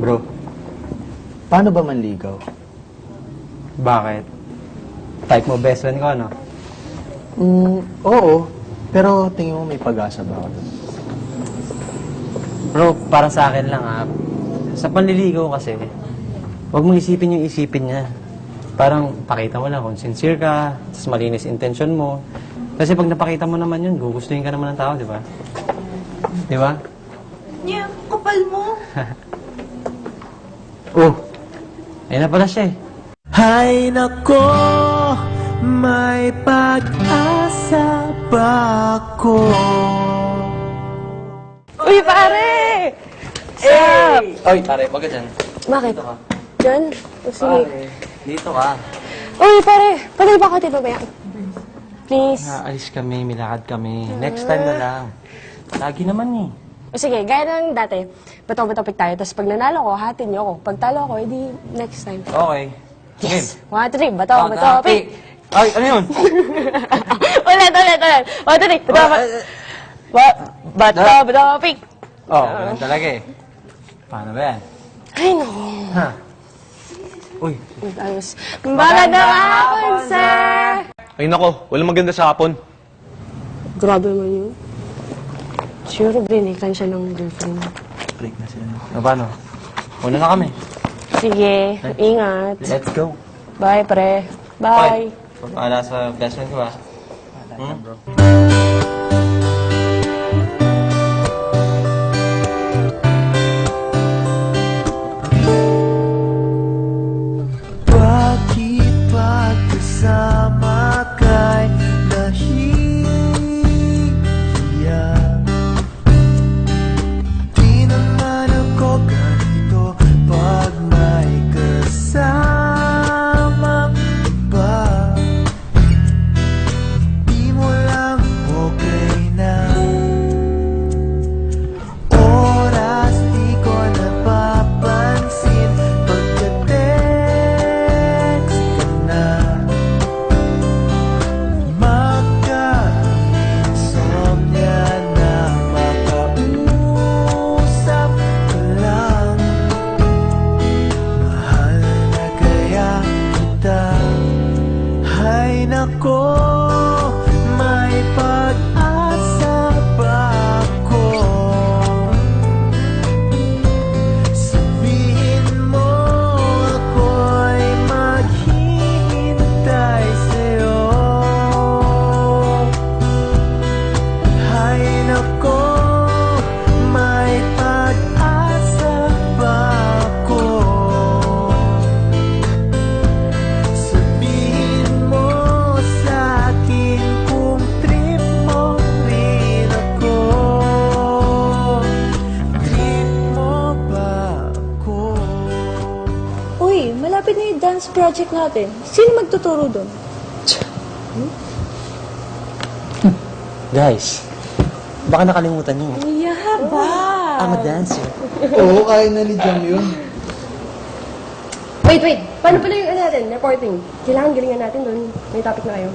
Bro, paano ba manligaw? Bakit? Type mo best friend ko, ano? Oo. Pero tingin mo may pag-asa ba ako dun? Bro, para sa akin lang sa panliligaw kasi, huwag mong isipin yung isipin niya. Parang pakita mo lang kung sincere ka, tapos malinis intention mo. Kasi pag napakita mo naman yun, gugustuhin ka naman ng tao, di ba? Di ba? Niya, kapal mo. Oh, ayun na pala siya eh. Hay nako, may pag-asa ba ako? Uy, pare! Sup? Oy, pare, wag ka dyan. Bakit? Dito ka. Diyan? O, sige. Dito ka. Uy, pare! Pwede ba ka ba yan? Please. Naalis kami, milakad kami. Next time na lang. Lagi naman eh. O sige, gaya ng dati. Bato-batopik tayo. Tapos pag nanalo ko, hatin niyo ako. Pag talo ako, edi next time. Okay. Yes! 1, 2, 3. Bato-batopik! Ay, ano yun? Ulit! 1, 2, 3. Bato-batopik! Oh, ganun talaga eh. Paano ba yan? Ay, no. Ha? Uy. Ayos. Magandang hapon, sir! Ay nako, walang maganda sa hapon. Grabe naman yun. Siguro binikan siya ng girlfriend. Break na sila. Ano paano? Una na kami. Sige, ingat. Let's go. Bye, pre. Bye. Pagpala sa best friend ko ah. Bro. Bakit pagkasama kay nahihiya? Di naman ako ganito pag may kasamang iba. Di mo lang okay na. Oras di ko napapansin pagka-text ka na. Magka-insomnia na makausap ka lang. Mahal na kaya kita. Hay nako, may pag-asa ba ako? Sabihin mo ako'y maghihintay sa'yo. Hay nako, may pag-asa ba ako? Sabihin mo sa akin kung trip mo rin ako. Trip mo ba ako? Uy, malapit na yung dance project natin. Sino magtuturo doon? Guys, baka nakalimutan niyo. Yaba! I'm a dancer. Oo, kaya na ni Jam yun. Wait. Paano pala yung natin? Reporting. Kailangan galingan natin doon. May topic na kayo.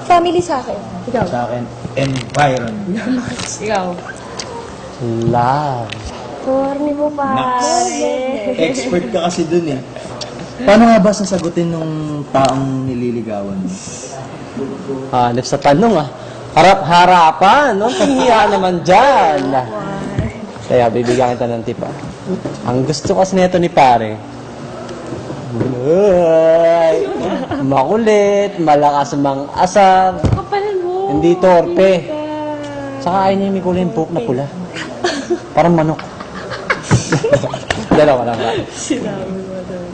Family sa akin. Ikaw. Sa akin, environment. Ikaw. Love. Corny mo, pare. Expert ka kasi dun eh. Paano nga ba sasagutin nung taong nililigawan mo? Hanip sa tanong Harap-harapan, no? Pahiya naman dyan. Kaya bibigyan kita ng tip Ang gusto kasi nito ni pare, ay, makulit, malakas mang asar, Kapal mo. hindi torpe. Saka ayaw niya yung kulay yung buhok na pula. Parang manok. Dalawa lang ba?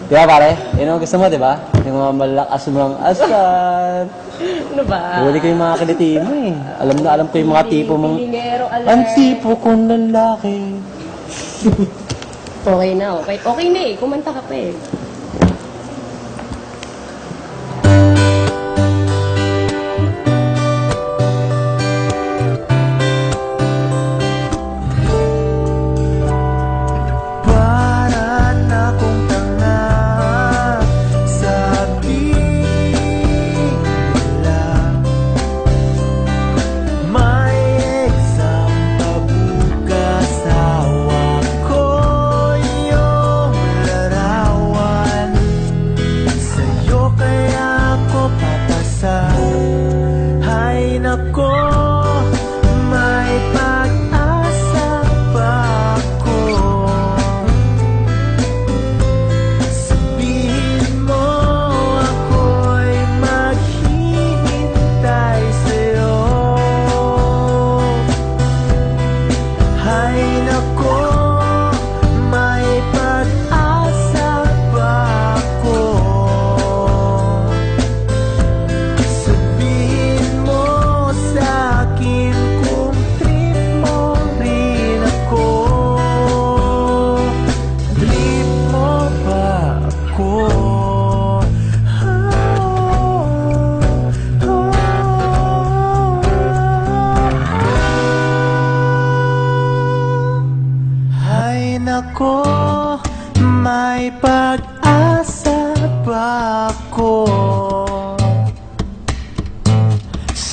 Di ba pare? Yun ang gusto mo, di ba? Yung mga malakas mang asar. Ano ba? Huli ko yung mga kiliti mo eh. Alam na alam ko yung mga tipo mong... Pilingero, alert. Ang tipo kong lalaki. Okay na, okay. Okay na eh. Kumanta ka pa eh. Para na kung tanga sa exam pa bukas, hawak ko yung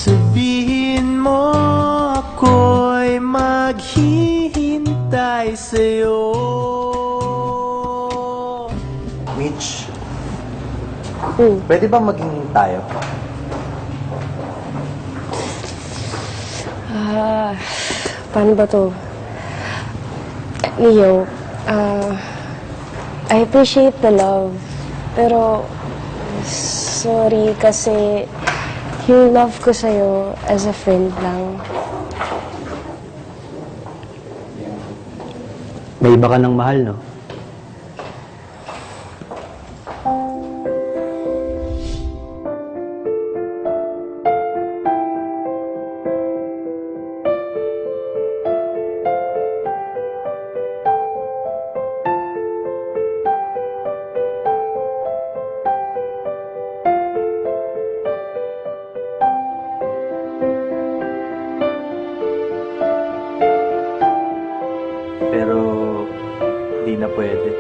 Sabihin mo ako'y maghihintay sa'yo. Mitch, pwede ba maging tayo? Paano ba to? Leo, I appreciate the love. Pero, sorry kasi yung love ko sa'yo as a friend lang. May iba ka ng mahal, no? Pero, di na pwede.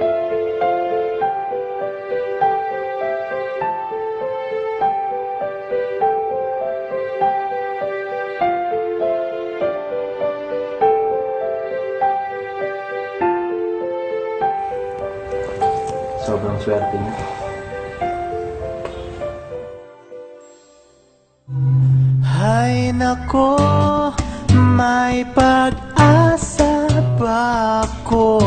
Sobrang swerte niya. Ay nako, may pag-asa ba ako?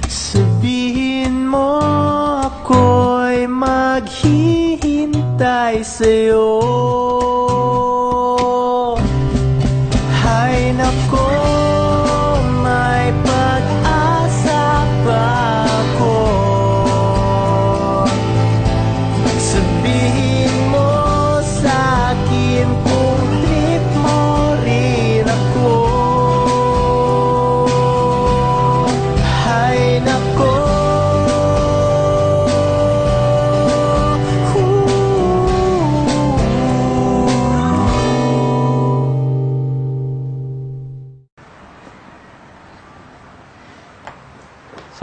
Sabihin mo ako'y maghihintay sa'yo. Ay nako, may pag-asa ba ako? Sabihin mo sa'kin kung trip mo rin ako. Ay nako,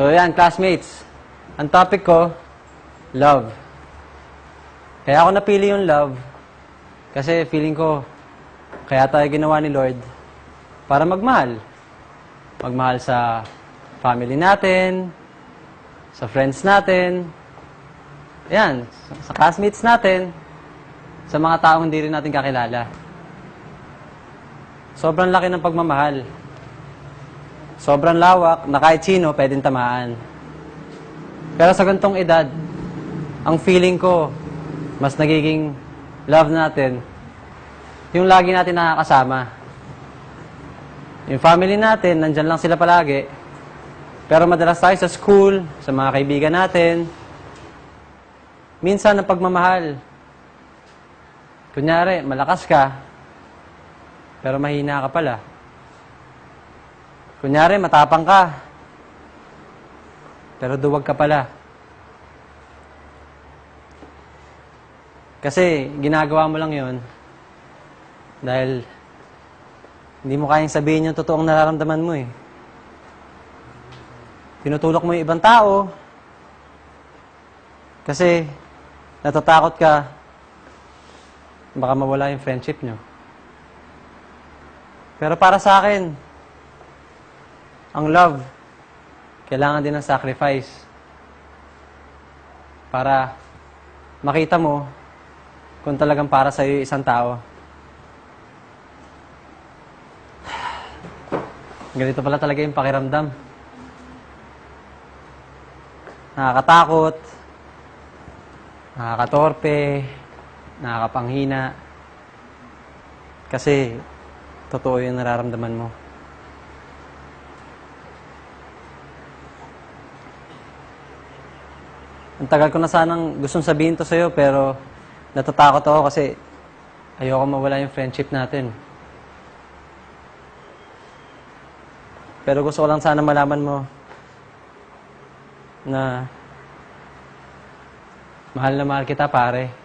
So yan, classmates. Ang topic ko, love. Kaya ako napili yung love kasi feeling ko kaya tayo ginawa ni Lord para magmahal. Magmahal sa family natin, sa friends natin, yan, sa classmates natin, sa mga taong hindi rin natin kakilala. Sobrang laki ng pagmamahal. Sobrang lawak na kahit sino pwedeng tamaan. Pero sa ganitong edad, ang feeling ko, mas nagiging love natin, yung lagi natin nakakasama. Yung family natin, nandyan lang sila palagi. Pero madalas tayo sa school, sa mga kaibigan natin. Minsan ang pagmamahal. Kunyari, malakas ka, pero mahina ka pala. Kunyari, matapang ka, pero duwag ka pala. Kasi ginagawa mo lang yon dahil hindi mo kayang sabihin yung totoong nararamdaman mo eh. Tinutulok mo yung ibang tao kasi natatakot ka baka mawala yung friendship nyo. Pero para sa akin, ang love, kailangan din ng sacrifice para makita mo kung talagang para sa'yo yung isang tao. Ganito pala talaga yung pakiramdam. Nakakatakot, nakakatorpe, nakakapanghina. Kasi, totoo yung nararamdaman mo. Ang tagal ko na sanang gustong sabihin to sa'yo, pero natatakot ako kasi ayoko mawala yung friendship natin. Pero gusto ko lang sana malaman mo na mahal kita, pare.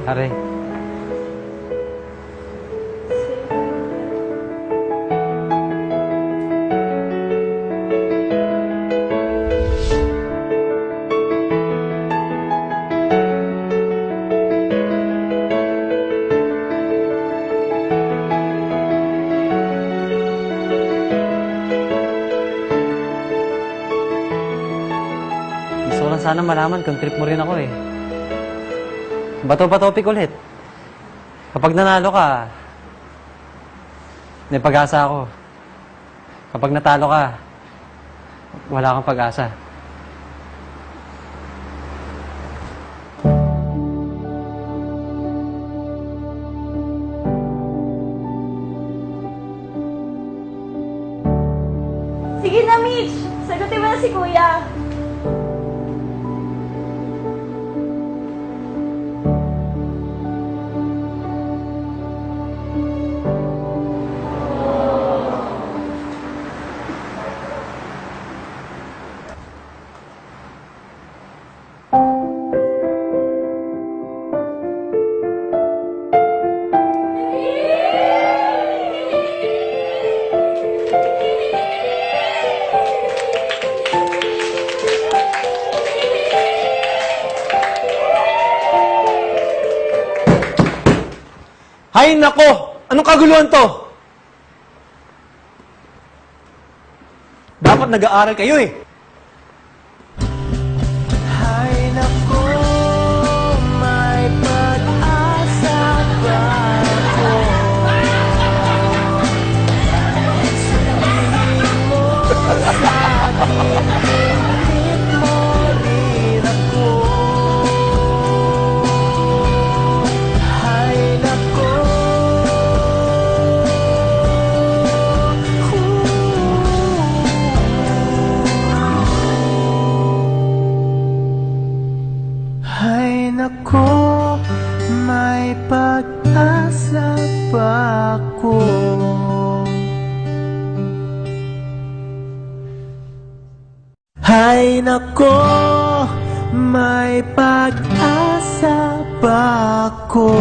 Are. Gusto ko lang sana malaman kung trip mo rin ako eh. Bato pa topic ulit. Kapag nanalo ka, may pag-asa ako. Kapag natalo ka, wala kang pag-asa. Sige na, Mitch! Sagutin mo na si Kuya. Hay nako! Anong kaguluhan to? Dapat nag-aaral kayo eh. Ay nako, may pag-asa ba ako? Sabihin mo sa akin kung trip mo rin ako. Ay nako, ay nako, may pag-asa ba ako? Ay nako, may pag-asa ba ako?